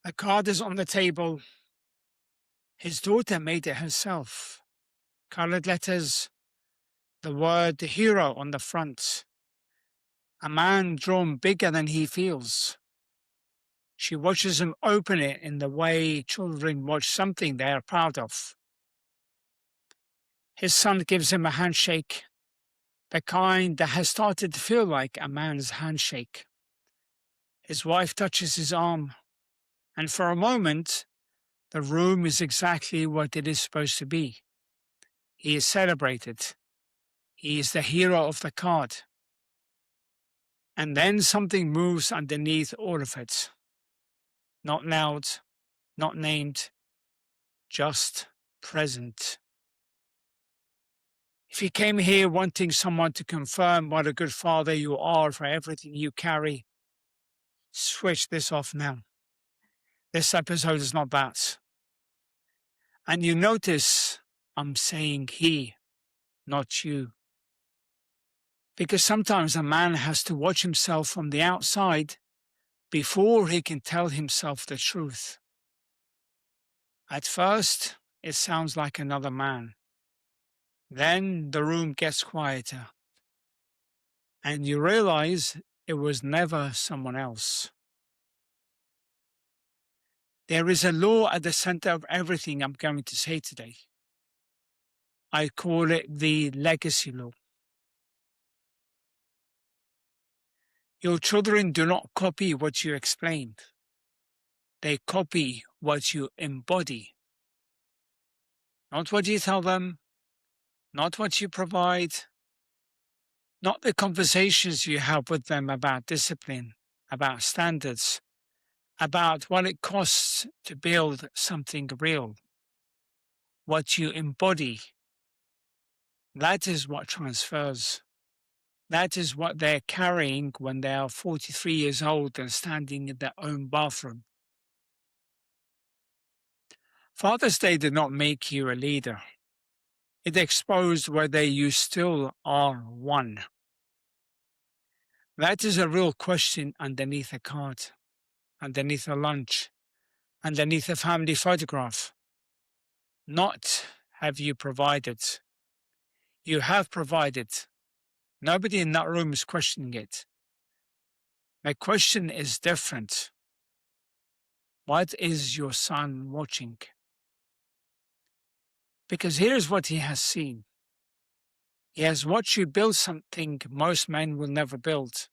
A card is on the table. His daughter made it herself. Colored letters, the word hero on the front. A man drawn bigger than he feels. She watches him open it in the way children watch something they are proud of. His son gives him a handshake, the kind that has started to feel like a man's handshake. His wife touches his arm, and for a moment, the room is exactly what it is supposed to be. He is celebrated. He is the hero of the card. And then something moves underneath all of it. Not loud, not named, just present. If you came here wanting someone to confirm what a good father you are for everything you carry, switch this off now. This episode is not that. And you notice I'm saying he, not you. Because sometimes a man has to watch himself from the outside before he can tell himself the truth. At first, it sounds like another man. Then the room gets quieter, and you realize it was never someone else. There is a law at the center of everything I'm going to say today. I call it the legacy law. Your children do not copy what you explain. They copy what you embody. Not what you tell them, not what you provide, not the conversations you have with them about discipline, about standards, about what it costs to build something real. What you embody, that is what transfers. That is what they're carrying when they are 43 years old and standing in their own bathroom. Father's Day did not make you a leader. It exposed whether you still are one. That is a real question underneath a card, underneath a lunch, underneath a family photograph. Not have you provided. You have provided. Nobody in that room is questioning it. My question is different. What is your son watching? Because here's what he has seen. He has watched you build something most men will never build.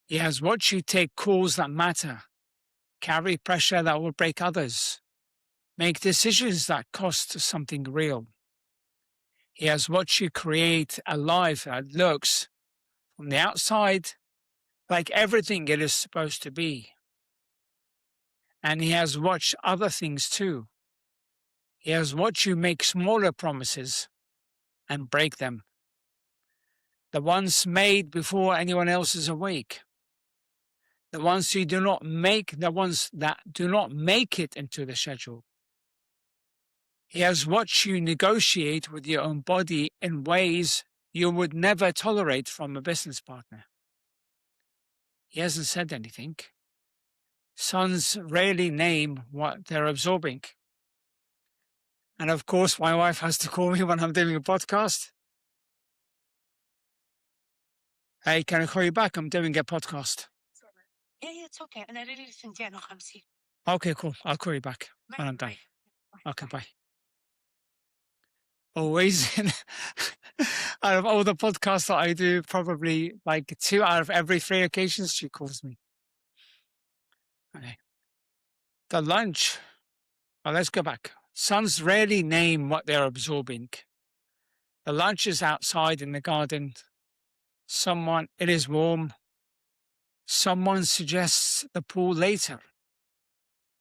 He has watched you take calls that matter, carry pressure that will break others, make decisions that cost something real. He has watched you create a life that looks, from the outside, like everything it is supposed to be. And he has watched other things too. He has watched you make smaller promises and break them. The ones made before anyone else is awake. The ones you do not make, the ones that do not make it into the schedule. He has watched you negotiate with your own body in ways you would never tolerate from a business partner. He hasn't said anything. Sons rarely name what they're absorbing. And of course, my wife has to call me when I'm doing a podcast. Hey, can I call you back? I'm doing a podcast. Yeah, it's okay. أنا ريلي الفنجان و50. Okay, cool. I'll call you back when I'm done. Okay, bye. Always, out of all the podcasts that I do, probably like 2 out of every 3 occasions, she calls me. Okay. The lunch. Well, let's go back. Sons rarely name what they're absorbing. The lunch is outside in the garden. It is warm. Someone suggests the pool later.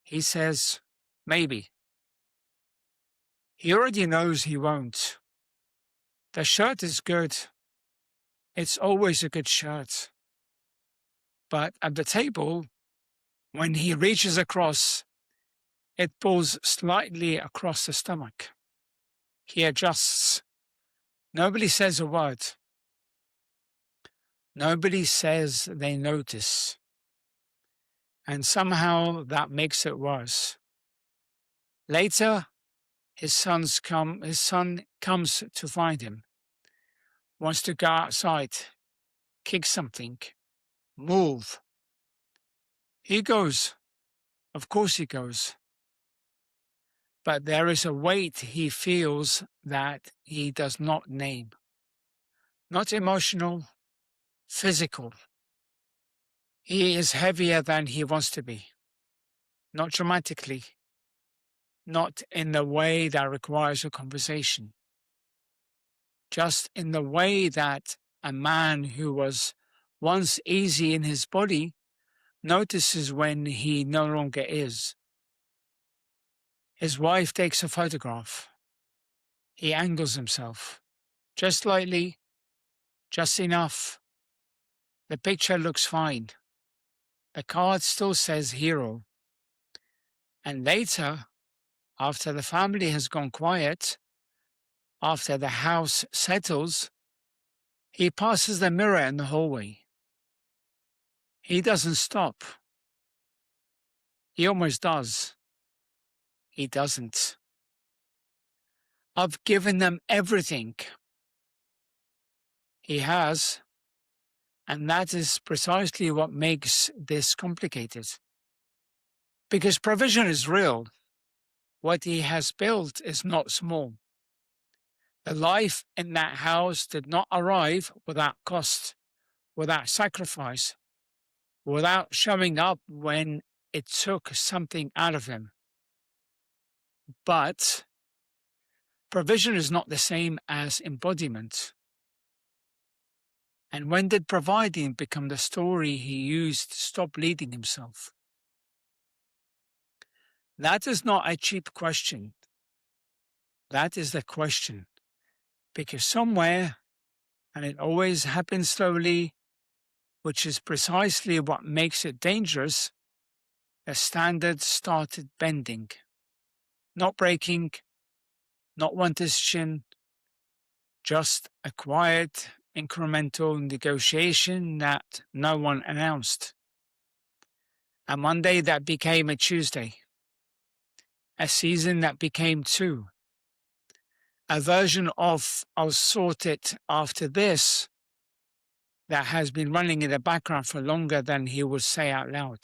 He says, maybe. He already knows he won't. The shirt is good. It's always a good shirt. But at the table, when he reaches across, it pulls slightly across the stomach. He adjusts. Nobody says a word. Nobody says they notice. and somehow that makes it worse. Later, his son comes to find him, wants to go outside, kick something, move. He goes. Of course he goes. But there is a weight he feels that he does not name. Not emotional, physical. He is heavier than he wants to be. Not dramatically. Not in the way that requires a conversation. Just in the way that a man who was once easy in his body notices when he no longer is. His wife takes a photograph. He angles himself, just slightly, just enough. The picture looks fine. The card still says hero. And later, after the family has gone quiet, after the house settles, he passes the mirror in the hallway. He doesn't stop. He almost does. He doesn't. I've given them everything. He has. And that is precisely what makes this complicated. Because provision is real. What he has built is not small. The life in that house did not arrive without cost, without sacrifice, without showing up when it took something out of him. But provision is not the same as embodiment. And when did providing become the story he used to stop leading himself? That is not a cheap question. That is the question. Because somewhere, and it always happens slowly, which is precisely what makes it dangerous, the standard started bending. Not breaking, not one decision, just a quiet, incremental negotiation that no one announced. A Monday that became a Tuesday. A season that became two. A version of I'll sort it after this that has been running in the background for longer than he would say out loud.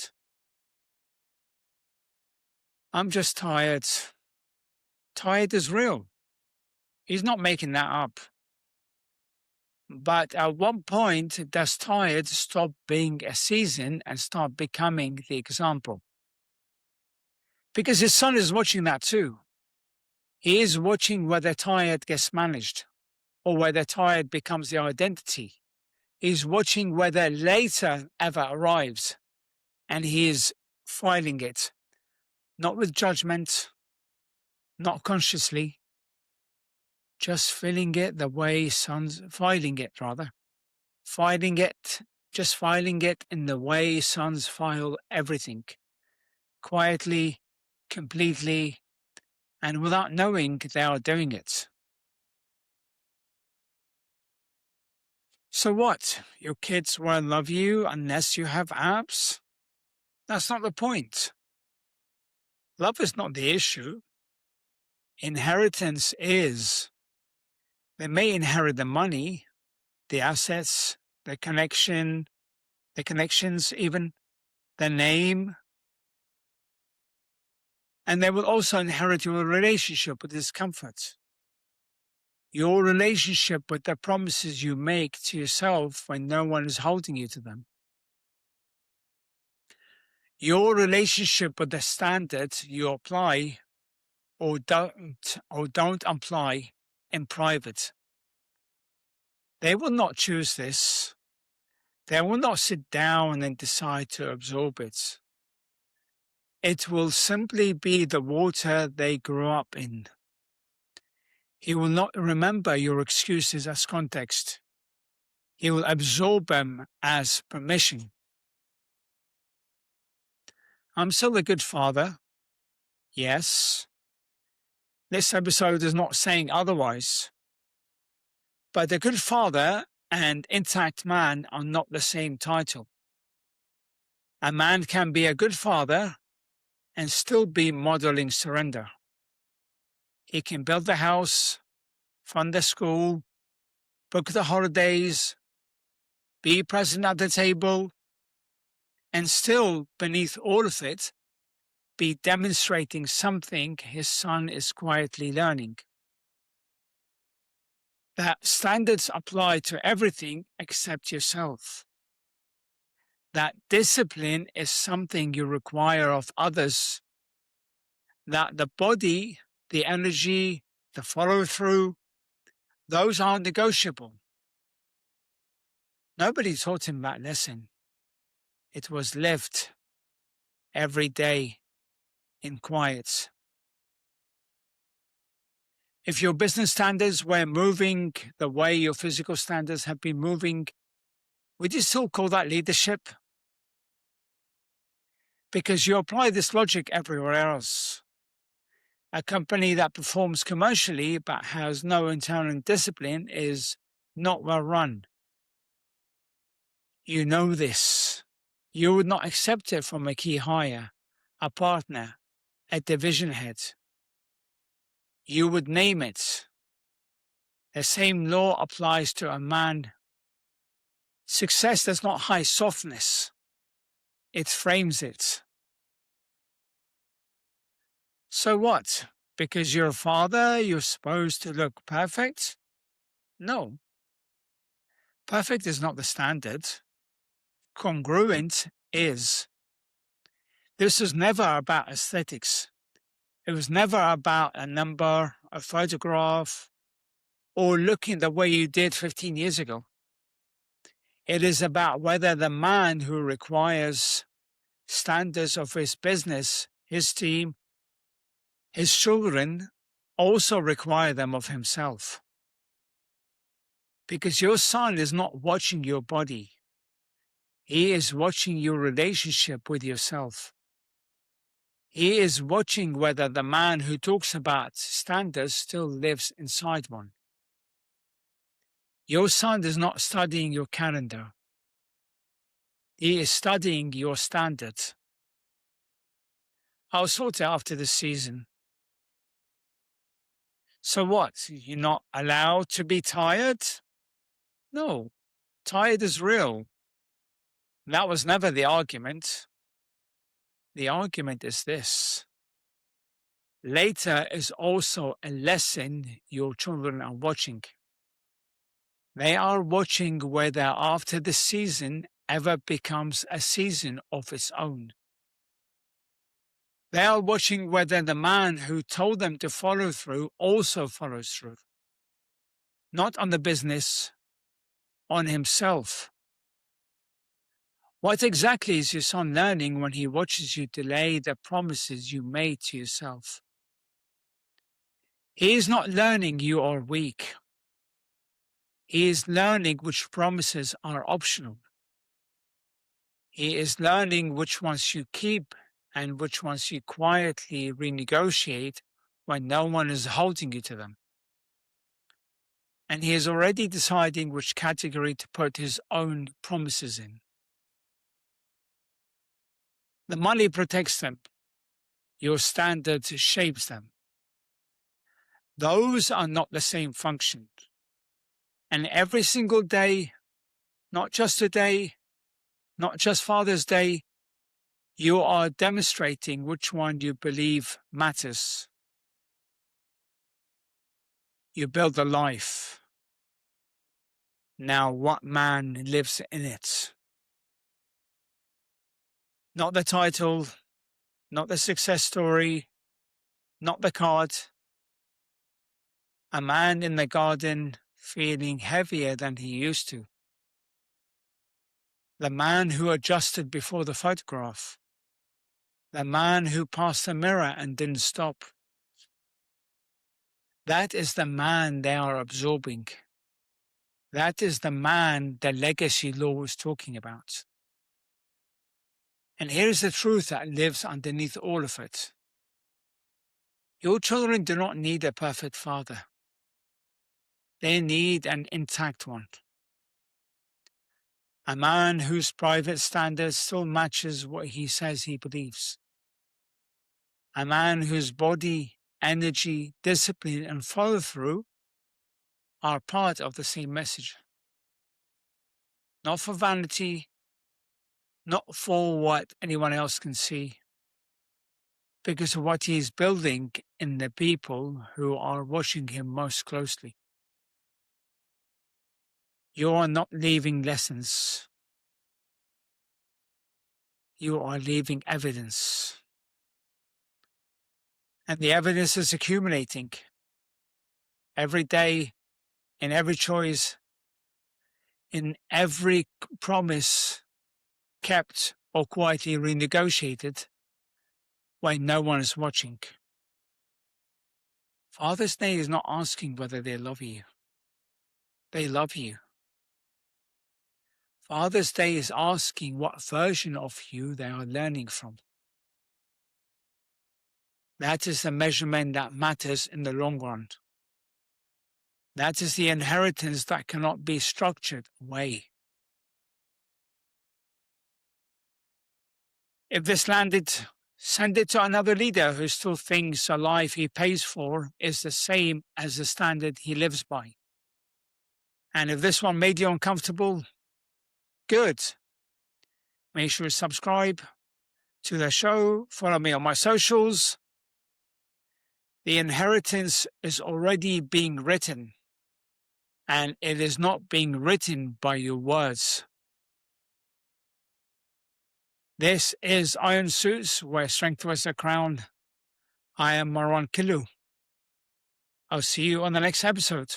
I'm just tired. Tired is real. He's not making that up. But at one point, does tired stop being a season and start becoming the example? Because his son is watching that too. He is watching whether tired gets managed or whether tired becomes the identity. He's watching whether later ever arrives, and he is filing it, not with judgment, not consciously, just filing it the way sons, filing it rather, filing it, just filing it in the way sons file everything, quietly, completely, and without knowing they are doing it. So what? Your kids won't love you unless you have abs? That's not the point. Love is not the issue. Inheritance is. They may inherit the money, the assets, the connections even, the name, and they will also inherit your relationship with discomfort. Your relationship with the promises you make to yourself when no one is holding you to them. Your relationship with the standards you apply or don't apply in private. They will not choose this. They will not sit down and decide to absorb it. It will simply be the water they grew up in. He will not remember your excuses as context. He will absorb them as permission. I'm still a good father. Yes. This episode is not saying otherwise. But a good father and intact man are not the same title. A man can be a good father and still be modeling surrender. He can build the house, fund the school, book the holidays, be present at the table, and still, beneath all of it, be demonstrating something his son is quietly learning. That standards apply to everything except yourself. That discipline is something you require of others. That the body, the energy, the follow through, those aren't negotiable. Nobody taught him that lesson. It was lived every day in quiet. If your business standards were moving the way your physical standards have been moving, would you still call that leadership? Because you apply this logic everywhere else. A company that performs commercially but has no internal discipline is not well run. You know this. You would not accept it from a key hire, a partner, a division head. You would name it. The same law applies to a man. Success does not hide softness. It frames it. So what? Because you're a father, you're supposed to look perfect? No. Perfect is not the standard. Congruent is. This was never about aesthetics. It was never about a number, a photograph, or looking the way you did 15 years ago. It is about whether the man who requires standards of his business, his team, his children, also require them of himself. Because your son is not watching your body. He is watching your relationship with yourself. He is watching whether the man who talks about standards still lives inside one. Your son is not studying your calendar. He is studying your standards. I'll sort it after this season. So what? You're not allowed to be tired? No, tired is real. That was never the argument. The argument is this. Later is also a lesson your children are watching. They are watching whether after the season ever becomes a season of its own. They are watching whether the man who told them to follow through also follows through. Not on the business, on himself. What exactly is your son learning when he watches you delay the promises you made to yourself? He is not learning you are weak. He is learning which promises are optional. He is learning which ones you keep and which ones you quietly renegotiate when no one is holding you to them. And he is already deciding which category to put his own promises in. The money protects them. Your standard shapes them. Those are not the same function. And every single day, not just today, not just Father's Day, you are demonstrating which one you believe matters. You build a life. Now what man lives in it? Not the title, not the success story, not the card. A man in the garden feeling heavier than he used to. The man who adjusted before the photograph. The man who passed the mirror and didn't stop. That is the man they are absorbing. That is the man the legacy law is talking about. And here is the truth that lives underneath all of it. Your children do not need a perfect father. They need an intact one. A man whose private standard still matches what he says he believes. A man whose body, energy, discipline, and follow through are part of the same message. Not for vanity, not for what anyone else can see, because of what he is building in the people who are watching him most closely. You are not leaving lessons. You are leaving evidence. And the evidence is accumulating every day, in every choice, in every promise kept or quietly renegotiated when no one is watching. Father's Day is not asking whether they love you. They love you. Father's Day is asking what version of you they are learning from. That is the measurement that matters in the long run. That is the inheritance that cannot be structured away. If this landed, send it to another leader who still thinks a life he pays for is the same as the standard he lives by. And if this one made you uncomfortable, good. Make sure to subscribe to the show, follow me on my socials. The inheritance is already being written, and it is not being written by your words. This is Iron Suits, where strength wears a crown. I am Marwan Kilu. I'll see you on the next episode.